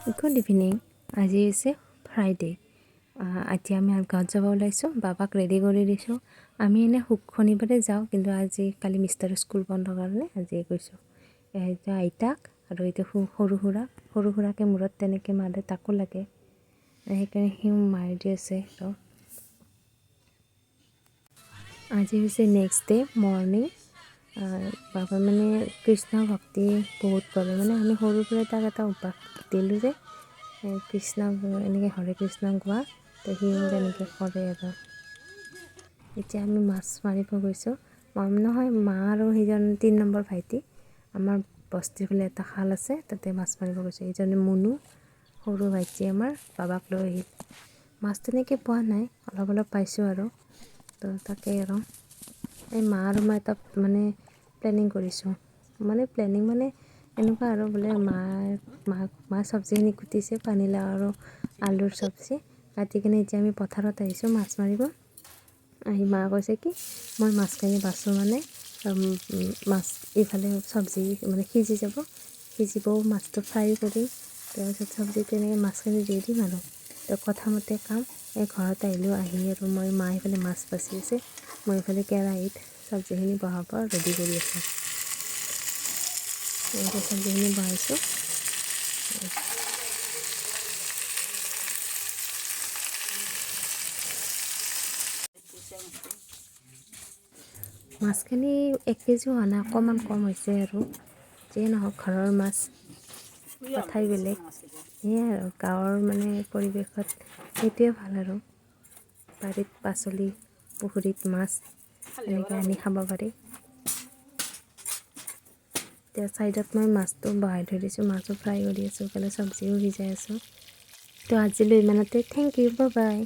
Good evening. আজি হৈছে Friday. আজি আমি গাঁৱত যাব ওলাইছোঁ। বাবাক ৰেডি কৰি দিছোঁ। আমি এনেই শনিবাৰে যাওঁ, কিন্তু কালি মিষ্টাৰৰ স্কুল বন্ধ কাৰণে আজিয়ে গৈছোঁ। এইটো আইতাক আৰু এইটো সৰু সুৰাকৈ মূৰত তেনেকৈ মাৰে, তাকো লাগে, সেইকাৰণে সিও মাৰি দি আছে। আজি হৈছে নেক্সট ডে মৰ্ণিং। বাবা মানে কৃষ্ণ ভক্তি বহুত কৰে, মানে আমি সৰুৰ পৰাই তাক এটা অভ্যাস দিলোঁ যে কৃষ্ণ এনেকৈ হৰে কৃষ্ণ গোৱা, তো সিও তেনেকৈ কৰে। আৰু এতিয়া আমি মাছ মাৰিব গৈছোঁ। মই নহয়, মা আৰু সেইজন 3 নম্বৰ ভাইটি, আমাৰ বস্তিৰ ফালে এটা খাল আছে, তাতে মাছ মাৰিব গৈছোঁ। এইজনে মুনু, সৰু ভাইটি আমাৰ, বাবাক লৈ আহিল। মাছ তেনেকৈ পোৱা নাই, অলপ পাইছোঁ আৰু। তো তাকে আৰু এই মা আৰু মই এটা মানে প্লেনিং কৰিছোঁ, প্লেনিং এনেকুৱা আৰু বোলে মায়ে চব্জিখিনি কুটিছে, পানীলাও আৰু আলুৰ চব্জি কাটি কিনে এতিয়া আমি পথাৰত আহিছোঁ মাছ মাৰিব। আহি মা কৈছে কি মই মাছখিনি বাছোঁ, মাছ ইফালে চব্জি সিজি যাব, সিজিবও, মাছটো ফ্ৰাই কৰিম, তাৰপিছত চব্জি তেনেকৈ মাছখিনি দি দিম আৰু। তো কথামতে কাম। এই ঘৰত আহিলোঁ, আহি আৰু মা এইফালে মাছ বাচি আছে, মই এইফালে কেৰাহীত চব্জিখিনি বহাব ৰেডি কৰি আছোঁ। এনেকৈ চব্জিখিনি বহাইছোঁ। মাছখিনি 1 কেজি হোৱা নাই, অকণমান কম হৈছে। আৰু যিয়ে নহওক ঘৰৰ মাছ কথাই বেলেগ। সেয়াই আৰু গাঁৱৰ পৰিৱেশত সেইটোৱে ভাল। আৰু বাৰীত পাচলি, পুখুৰীত মাছ এনেকৈ আনি খাব পাৰি। এতিয়া ছাইডত মই মাছটো বহাই থৈ দিছোঁ, মাছো ফ্ৰাই কৰি আছোঁ, ইফালে চব্জিও সিজাই আছোঁ। তো আজিলৈ ইমানতে। Thank you, bye by.